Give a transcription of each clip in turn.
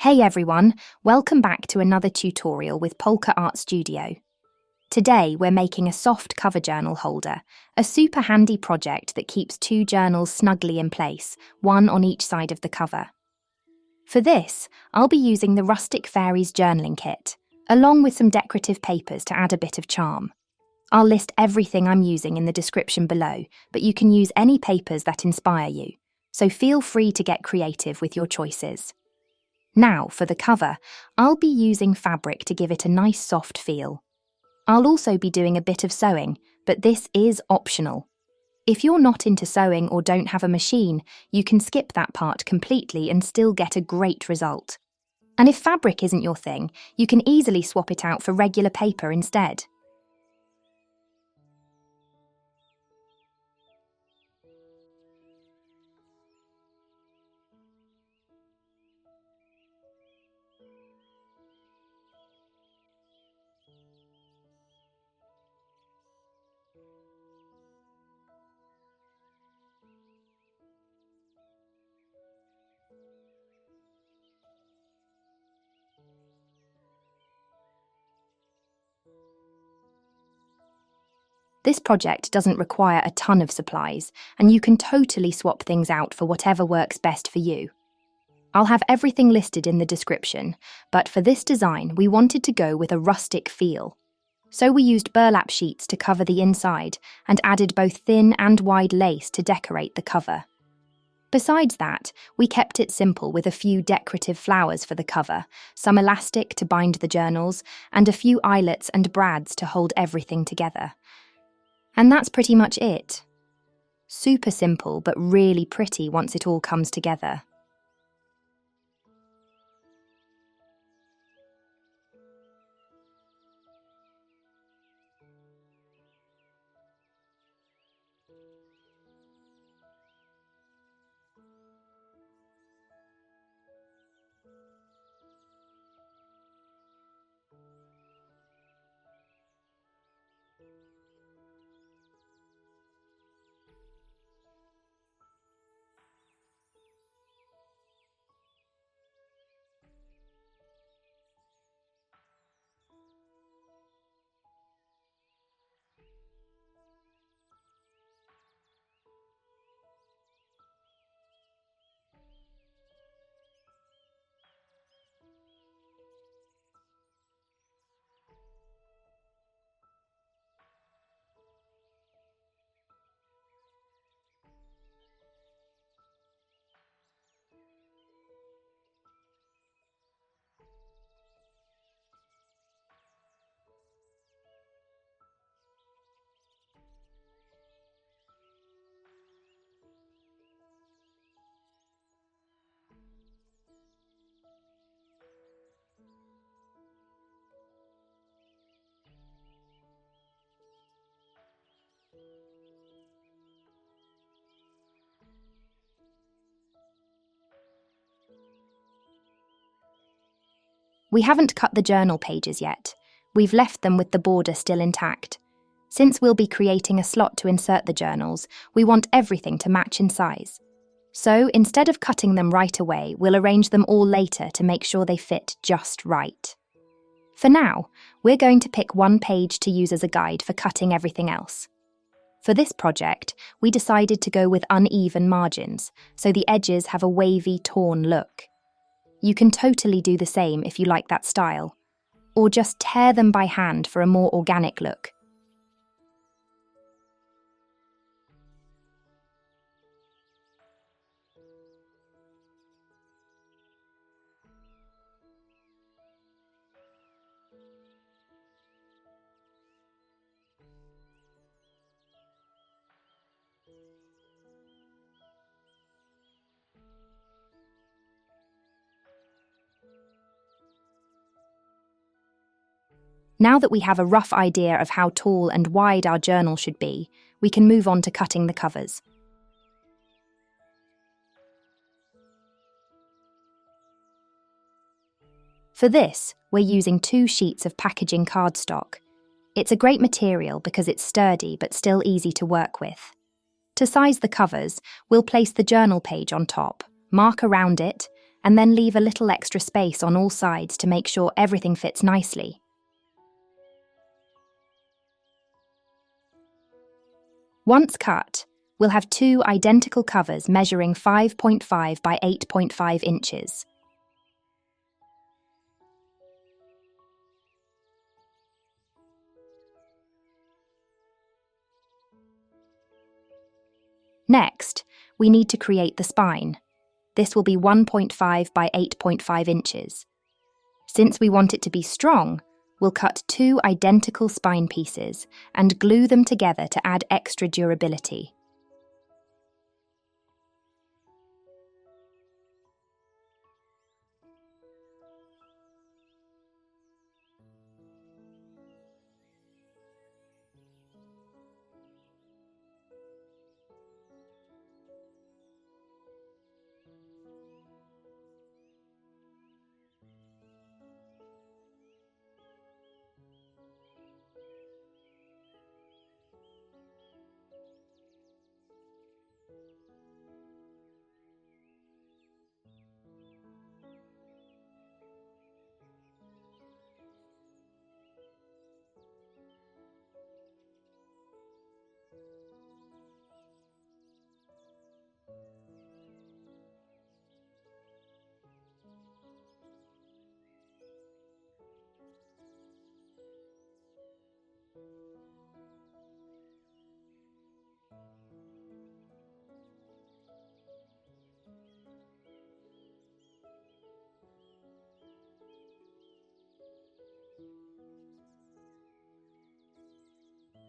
Hey everyone, welcome back to another tutorial with Polka Art Studio. Today we're making a soft cover journal holder, a super handy project that keeps two journals snugly in place, one on each side of the cover. For this, I'll be using the Rustic Fairies journaling kit, along with some decorative papers to add a bit of charm. I'll list everything I'm using in the description below, but you can use any papers that inspire you, so feel free to get creative with your choices. Now, for the cover, I'll be using fabric to give it a nice soft feel. I'll also be doing a bit of sewing, but this is optional. If you're not into sewing or don't have a machine, you can skip that part completely and still get a great result. And if fabric isn't your thing, you can easily swap it out for regular paper instead. This project doesn't require a ton of supplies, and you can totally swap things out for whatever works best for you. I'll have everything listed in the description, but for this design we wanted to go with a rustic feel. So we used burlap sheets to cover the inside and added both thin and wide lace to decorate the cover. Besides that, we kept it simple with a few decorative flowers for the cover, some elastic to bind the journals, and a few eyelets and brads to hold everything together. And that's pretty much it. Super simple, but really pretty once it all comes together. We haven't cut the journal pages yet. We've left them with the border still intact. Since we'll be creating a slot to insert the journals, we want everything to match in size. So instead of cutting them right away, we'll arrange them all later to make sure they fit just right. For now, we're going to pick one page to use as a guide for cutting everything else. For this project, we decided to go with uneven margins, so the edges have a wavy, torn look. You can totally do the same if you like that style, or just tear them by hand for a more organic look. Now that we have a rough idea of how tall and wide our journal should be, we can move on to cutting the covers. For this, we're using 2 sheets of packaging cardstock. It's a great material because it's sturdy but still easy to work with. To size the covers, we'll place the journal page on top, mark around it, and then leave a little extra space on all sides to make sure everything fits nicely. Once cut, we'll have two identical covers measuring 5.5 by 8.5 inches. Next, we need to create the spine. This will be 1.5 by 8.5 inches. Since we want it to be strong, we'll cut two identical spine pieces and glue them together to add extra durability.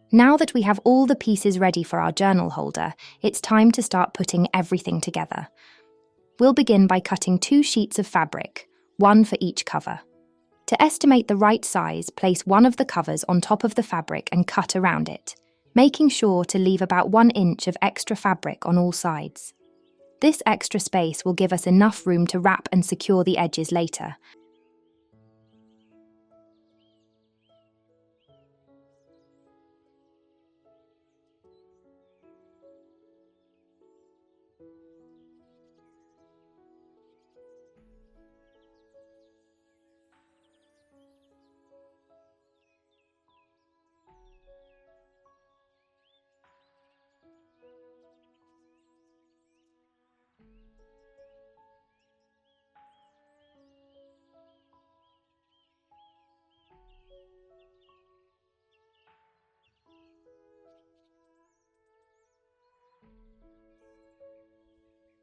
Now that we have all the pieces ready for our journal holder, it's time to start putting everything together. We'll begin by cutting 2 sheets of fabric, one for each cover. To estimate the right size, place one of the covers on top of the fabric and cut around it, making sure to leave about 1 inch of extra fabric on all sides. This extra space will give us enough room to wrap and secure the edges later.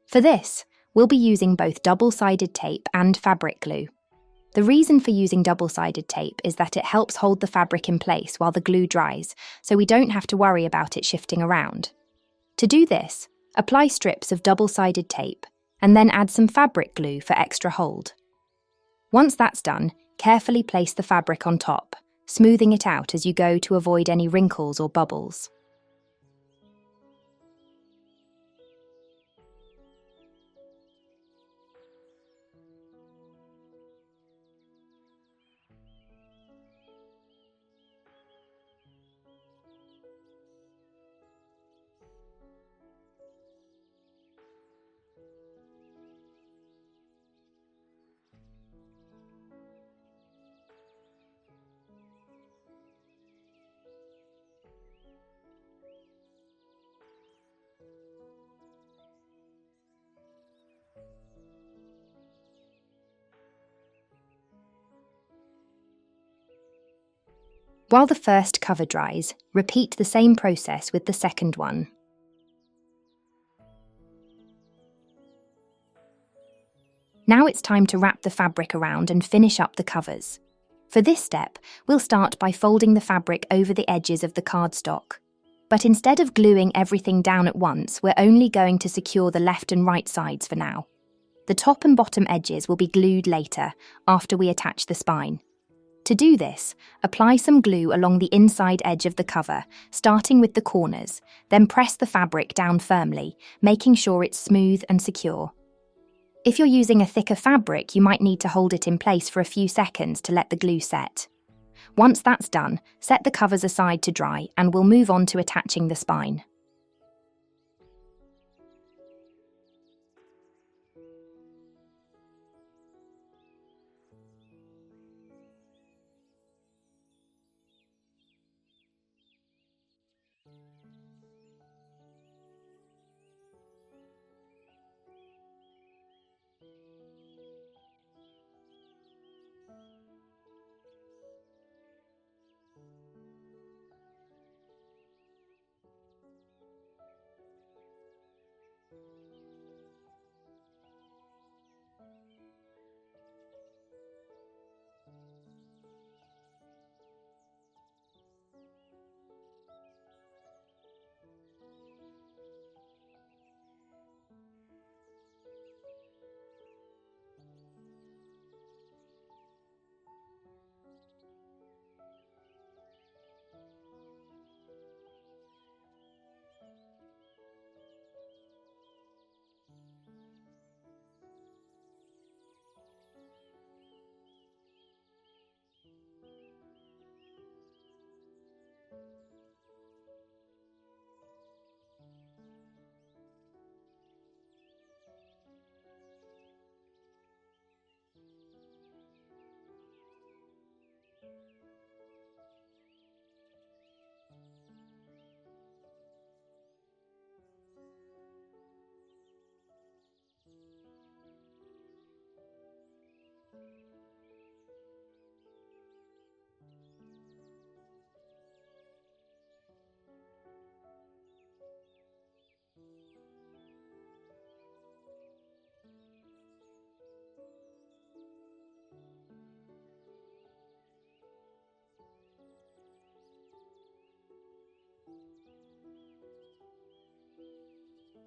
For this, we'll be using both double-sided tape and fabric glue. The reason for using double-sided tape is that it helps hold the fabric in place while the glue dries, so we don't have to worry about it shifting around. To do this, apply strips of double-sided tape and then add some fabric glue for extra hold. Once that's done, carefully place the fabric on top, smoothing it out as you go to avoid any wrinkles or bubbles. While the first cover dries, repeat the same process with the second one. Now it's time to wrap the fabric around and finish up the covers. For this step, we'll start by folding the fabric over the edges of the cardstock. But instead of gluing everything down at once, we're only going to secure the left and right sides for now. The top and bottom edges will be glued later, after we attach the spine. To do this, apply some glue along the inside edge of the cover, starting with the corners, then press the fabric down firmly, making sure it's smooth and secure. If you're using a thicker fabric, you might need to hold it in place for a few seconds to let the glue set. Once that's done, set the covers aside to dry and we'll move on to attaching the spine.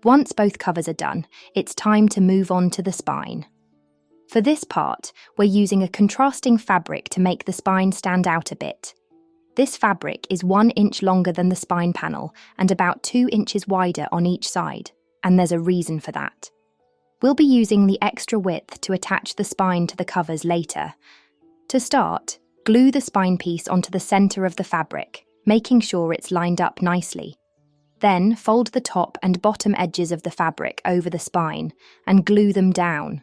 Once both covers are done, it's time to move on to the spine. For this part, we're using a contrasting fabric to make the spine stand out a bit. This fabric is 1 inch longer than the spine panel and about 2 inches wider on each side, and there's a reason for that. We'll be using the extra width to attach the spine to the covers later. To start, glue the spine piece onto the center of the fabric, making sure it's lined up nicely. Then fold the top and bottom edges of the fabric over the spine and glue them down.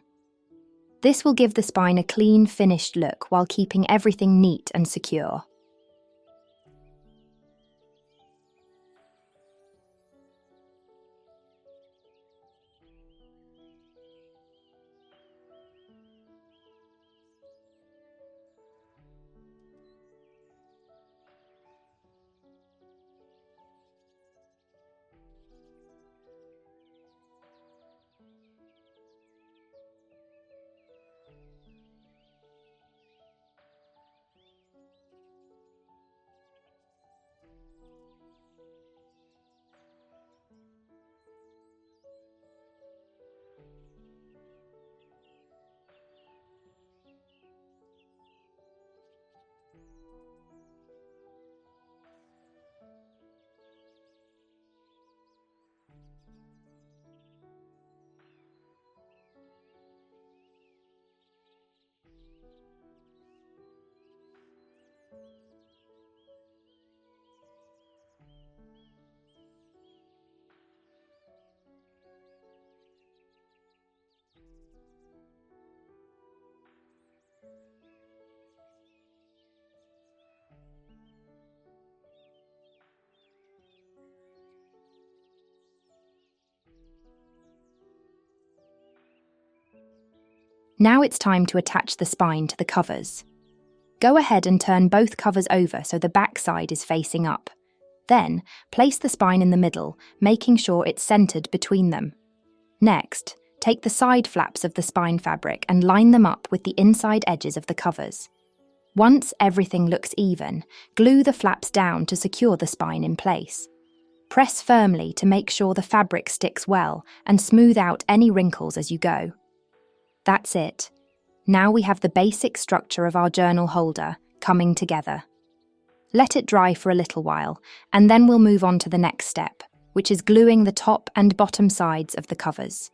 This will give the spine a clean, finished look while keeping everything neat and secure. Now it's time to attach the spine to the covers. Go ahead and turn both covers over so the back side is facing up. Then, place the spine in the middle, making sure it's centered between them. Next, take the side flaps of the spine fabric and line them up with the inside edges of the covers. Once everything looks even, glue the flaps down to secure the spine in place. Press firmly to make sure the fabric sticks well and smooth out any wrinkles as you go. That's it. Now we have the basic structure of our journal holder coming together. Let it dry for a little while, and then we'll move on to the next step, which is gluing the top and bottom sides of the covers.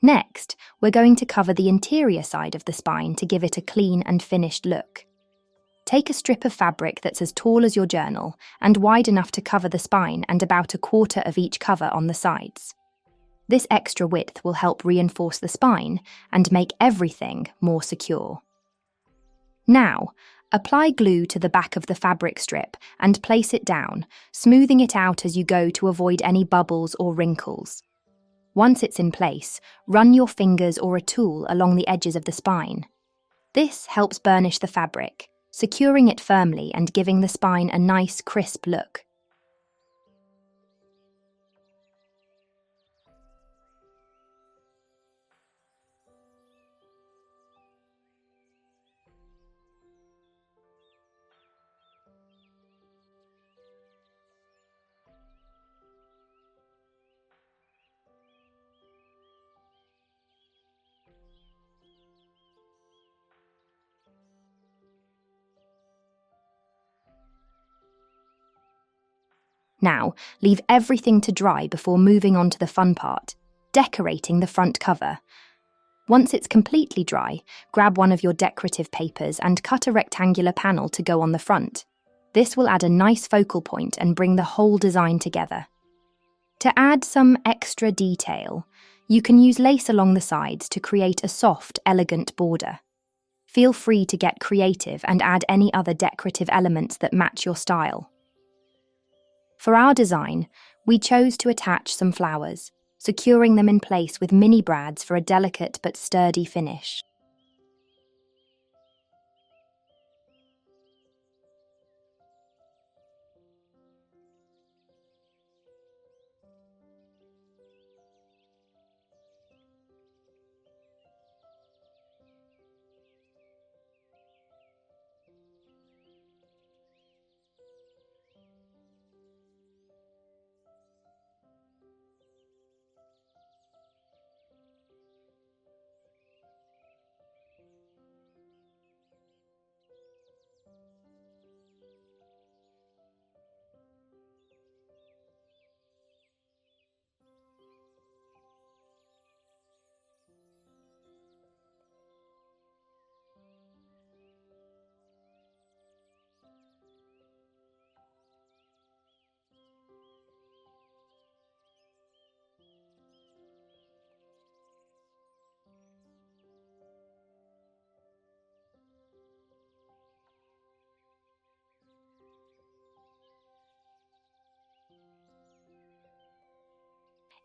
Next, we're going to cover the interior side of the spine to give it a clean and finished look. Take a strip of fabric that's as tall as your journal and wide enough to cover the spine and about a quarter of each cover on the sides. This extra width will help reinforce the spine and make everything more secure. Now, apply glue to the back of the fabric strip and place it down, smoothing it out as you go to avoid any bubbles or wrinkles. Once it's in place, run your fingers or a tool along the edges of the spine. This helps burnish the fabric, securing it firmly and giving the spine a nice, crisp look. Now, leave everything to dry before moving on to the fun part, decorating the front cover. Once it's completely dry, grab one of your decorative papers and cut a rectangular panel to go on the front. This will add a nice focal point and bring the whole design together. To add some extra detail, you can use lace along the sides to create a soft, elegant border. Feel free to get creative and add any other decorative elements that match your style. For our design, we chose to attach some flowers, securing them in place with mini brads for a delicate but sturdy finish.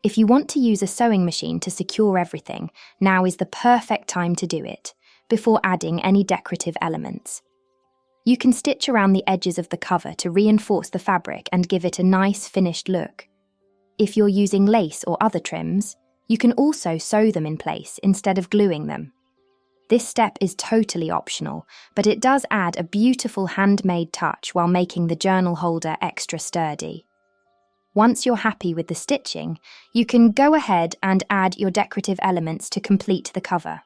If you want to use a sewing machine to secure everything, now is the perfect time to do it, before adding any decorative elements. You can stitch around the edges of the cover to reinforce the fabric and give it a nice finished look. If you're using lace or other trims, you can also sew them in place instead of gluing them. This step is totally optional, but it does add a beautiful handmade touch while making the journal holder extra sturdy. Once you're happy with the stitching, you can go ahead and add your decorative elements to complete the cover.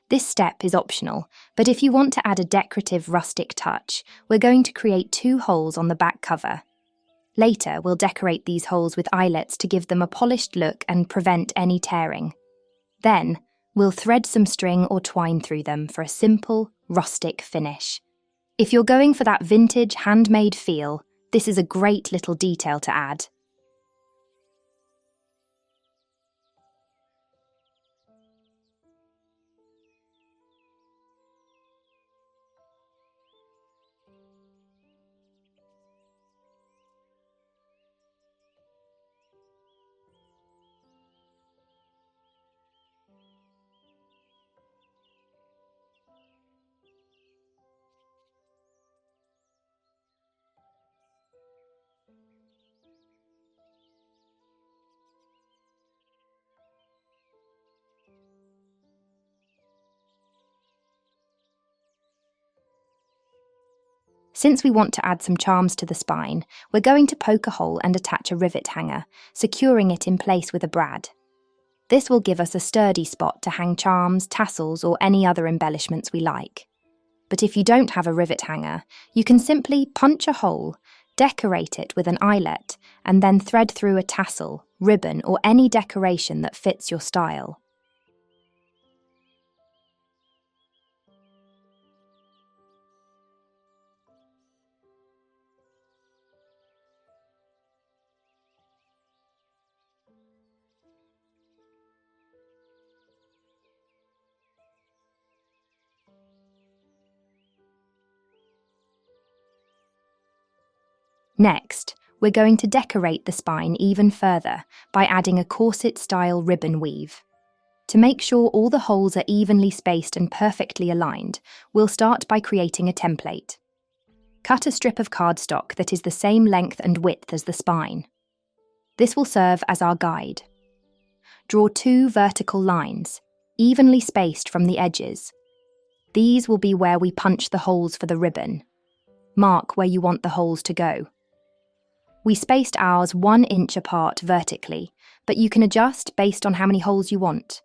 This step is optional, but if you want to add a decorative rustic touch, we're going to create 2 holes on the back cover. Later, we'll decorate these holes with eyelets to give them a polished look and prevent any tearing. Then, we'll thread some string or twine through them for a simple, rustic finish. If you're going for that vintage, handmade feel, this is a great little detail to add. Since we want to add some charms to the spine, we're going to poke a hole and attach a rivet hanger, securing it in place with a brad. This will give us a sturdy spot to hang charms, tassels, or any other embellishments we like. But if you don't have a rivet hanger, you can simply punch a hole, decorate it with an eyelet, and then thread through a tassel, ribbon, or any decoration that fits your style. Next, we're going to decorate the spine even further by adding a corset-style ribbon weave. To make sure all the holes are evenly spaced and perfectly aligned, we'll start by creating a template. Cut a strip of cardstock that is the same length and width as the spine. This will serve as our guide. Draw 2 vertical lines, evenly spaced from the edges. These will be where we punch the holes for the ribbon. Mark where you want the holes to go. We spaced ours 1 inch apart vertically, but you can adjust based on how many holes you want.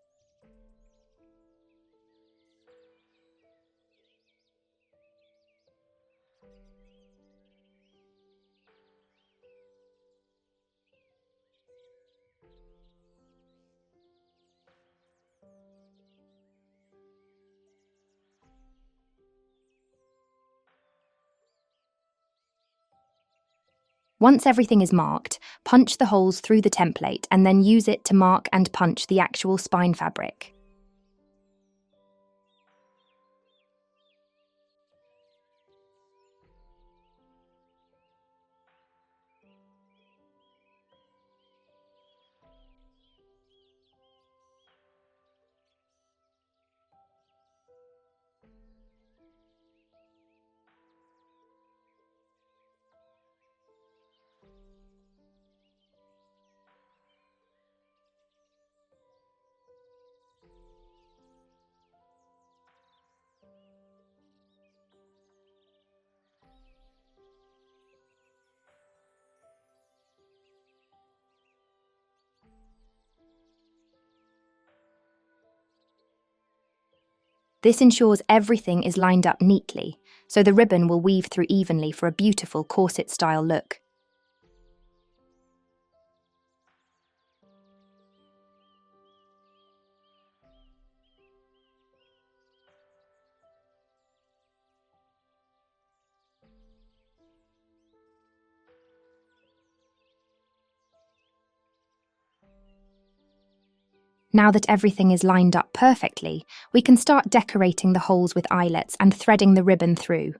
Once everything is marked, punch the holes through the template and then use it to mark and punch the actual spine fabric. This ensures everything is lined up neatly, so the ribbon will weave through evenly for a beautiful corset-style look. Now that everything is lined up perfectly, we can start decorating the holes with eyelets and threading the ribbon through.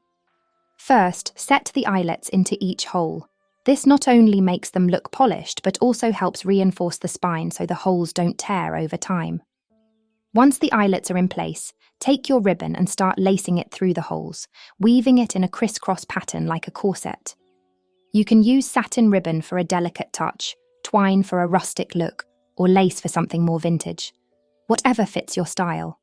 First, set the eyelets into each hole. This not only makes them look polished, but also helps reinforce the spine so the holes don't tear over time. Once the eyelets are in place, take your ribbon and start lacing it through the holes, weaving it in a crisscross pattern like a corset. You can use satin ribbon for a delicate touch, twine for a rustic look, or lace for something more vintage. Whatever fits your style.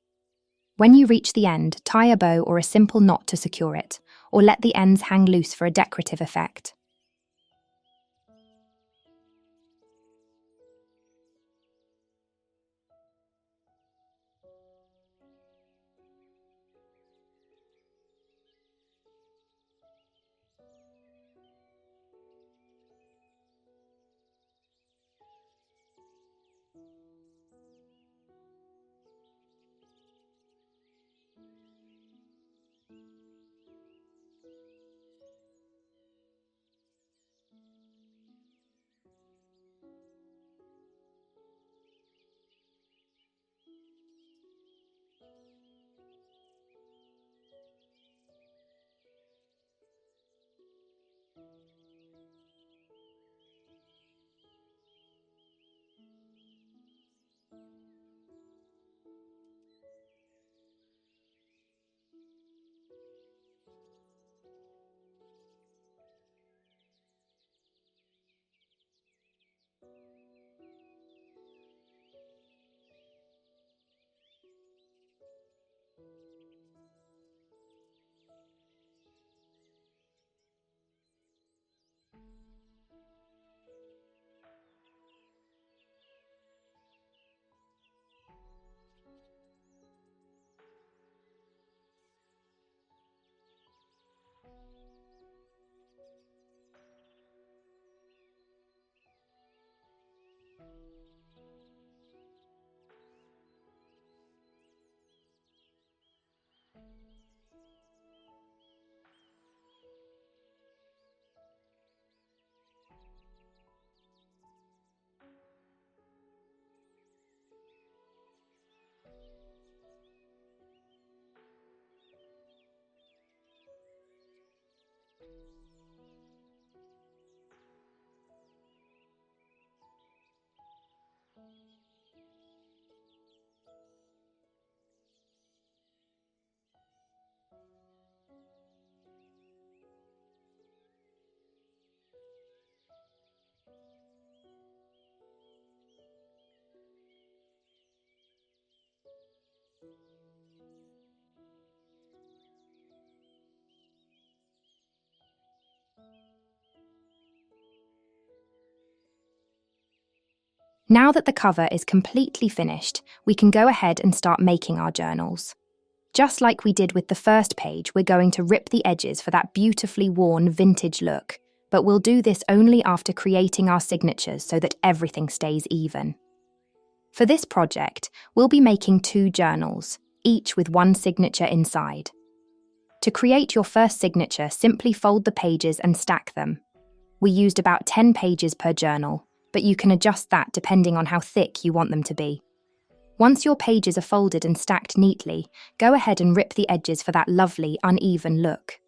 When you reach the end, tie a bow or a simple knot to secure it, or let the ends hang loose for a decorative effect. Now that the cover is completely finished, we can go ahead and start making our journals. Just like we did with the first page, we're going to rip the edges for that beautifully worn vintage look, but we'll do this only after creating our signatures so that everything stays even. For this project, we'll be making 2 journals, each with 1 signature inside. To create your first signature, simply fold the pages and stack them. We used about 10 pages per journal, but you can adjust that depending on how thick you want them to be. Once your pages are folded and stacked neatly, go ahead and rip the edges for that lovely, uneven look.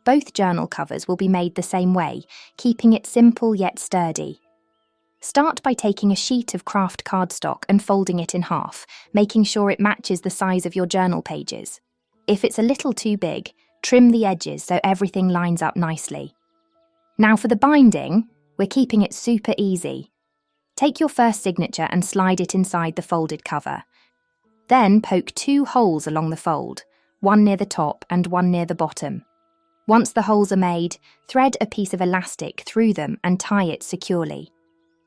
Both journal covers will be made the same way, keeping it simple yet sturdy. Start by taking a sheet of Kraft cardstock and folding it in half, making sure it matches the size of your journal pages. If it's a little too big, trim the edges so everything lines up nicely. Now for the binding, we're keeping it super easy. Take your first signature and slide it inside the folded cover. Then poke 2 holes along the fold, one near the top and one near the bottom. Once the holes are made, thread a piece of elastic through them and tie it securely.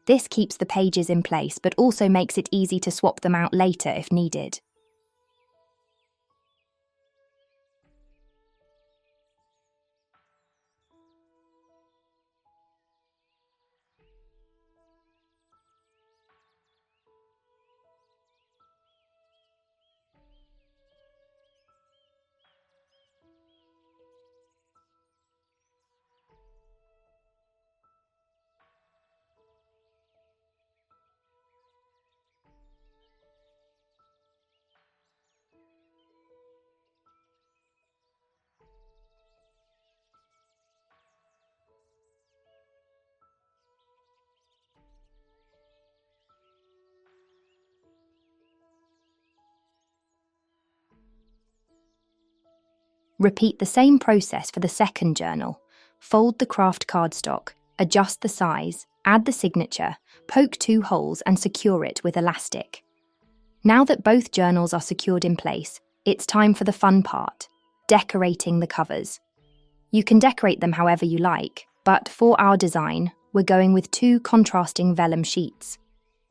This keeps the pages in place but also makes it easy to swap them out later if needed. Repeat the same process for the second journal. Fold the Kraft cardstock, adjust the size, add the signature, poke 2 holes and secure it with elastic. Now that both journals are secured in place, it's time for the fun part, decorating the covers. You can decorate them however you like, but for our design, we're going with 2 contrasting vellum sheets.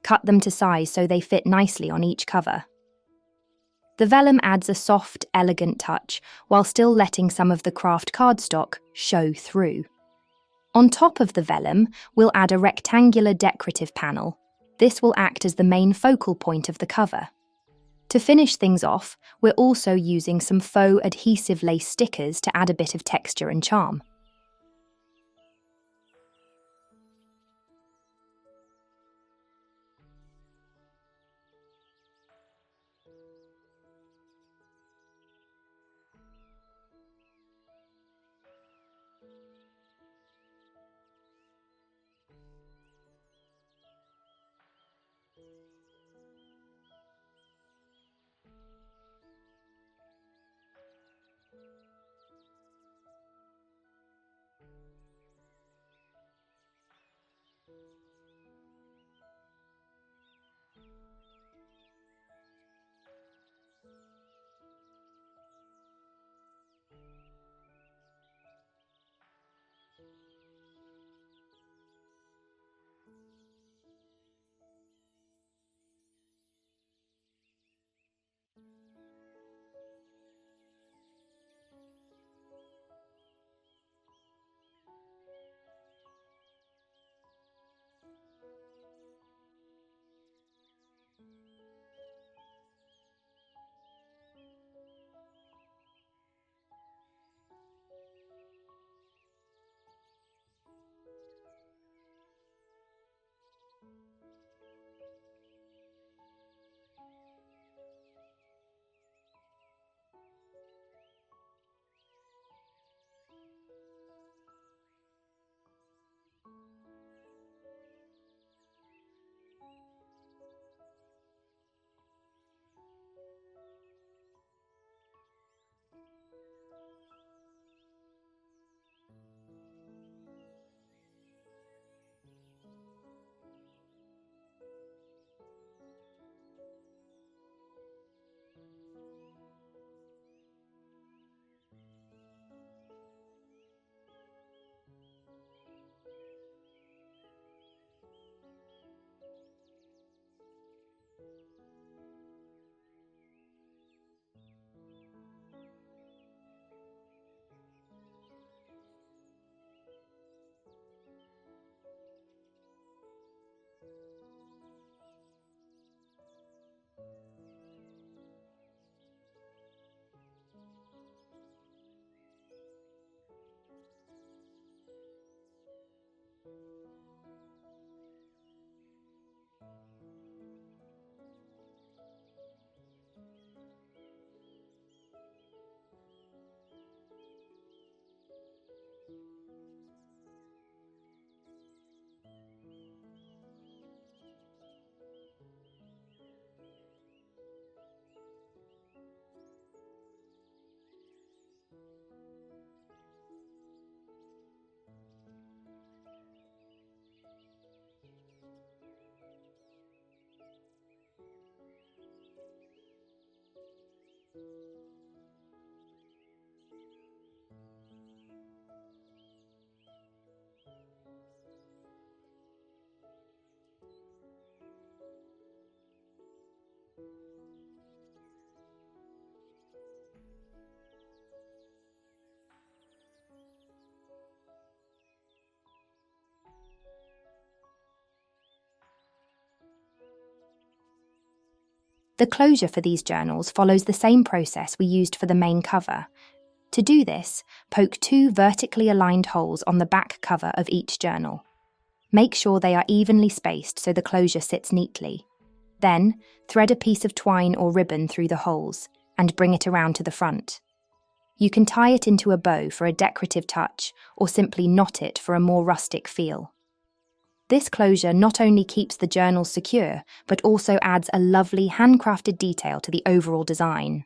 Cut them to size so they fit nicely on each cover. The vellum adds a soft, elegant touch, while still letting some of the Kraft cardstock show through. On top of the vellum, we'll add a rectangular decorative panel. This will act as the main focal point of the cover. To finish things off, we're also using some faux adhesive lace stickers to add a bit of texture and charm. The closure for these journals follows the same process we used for the main cover. To do this, poke 2 vertically aligned holes on the back cover of each journal. Make sure they are evenly spaced so the closure sits neatly. Then, thread a piece of twine or ribbon through the holes and bring it around to the front. You can tie it into a bow for a decorative touch or simply knot it for a more rustic feel. This closure not only keeps the journals secure, but also adds a lovely handcrafted detail to the overall design.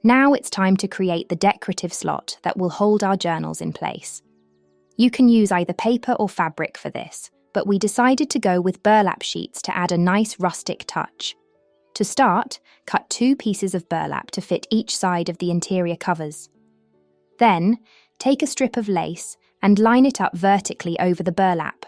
Now it's time to create the decorative slot that will hold our journals in place. You can use either paper or fabric for this, but we decided to go with burlap sheets to add a nice rustic touch. To start, cut 2 pieces of burlap to fit each side of the interior covers. Then, take a strip of lace and line it up vertically over the burlap.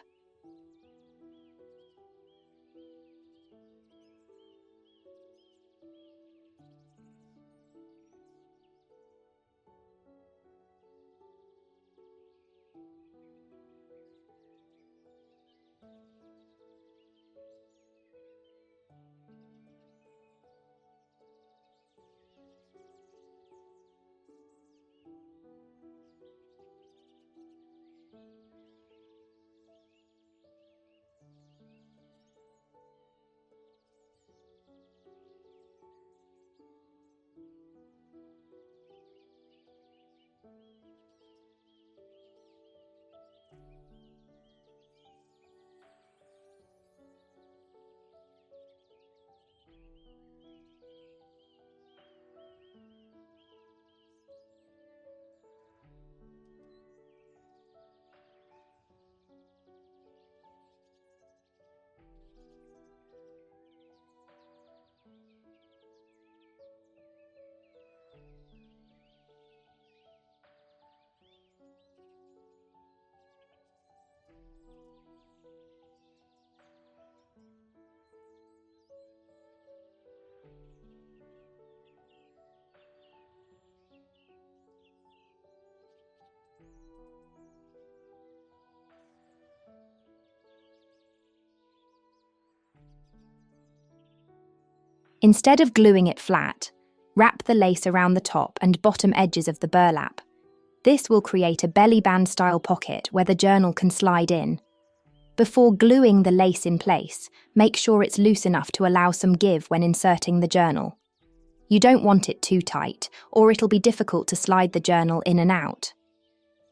Instead of gluing it flat, wrap the lace around the top and bottom edges of the burlap. This will create a belly band style pocket where the journal can slide in. Before gluing the lace in place, make sure it's loose enough to allow some give when inserting the journal. You don't want it too tight, or it'll be difficult to slide the journal in and out.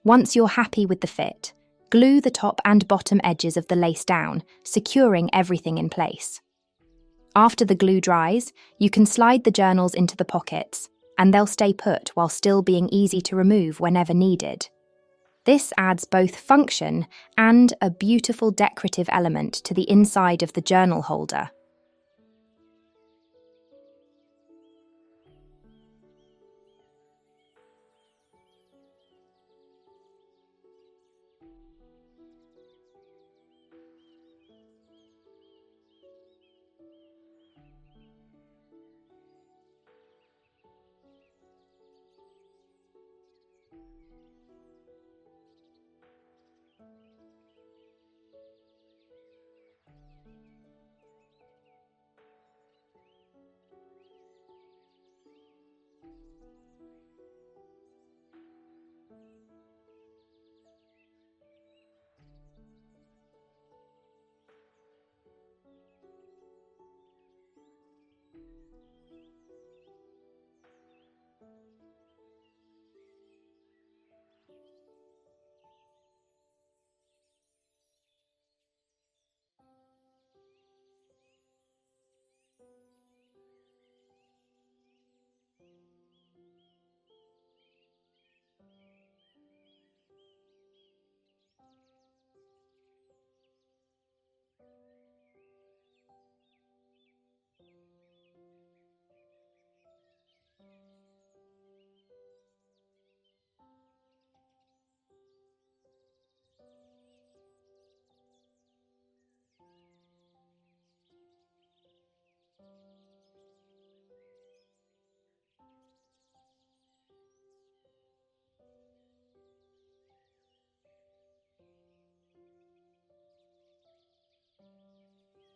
Once you're happy with the fit, glue the top and bottom edges of the lace down, securing everything in place. After the glue dries, you can slide the journals into the pockets, and they'll stay put while still being easy to remove whenever needed. This adds both function and a beautiful decorative element to the inside of the journal holder.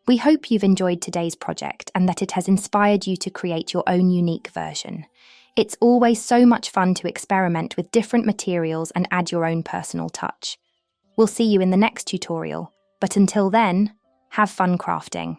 We hope you've enjoyed today's project and that it has inspired you to create your own unique version. It's always so much fun to experiment with different materials and add your own personal touch. We'll see you in the next tutorial, but until then, have fun crafting.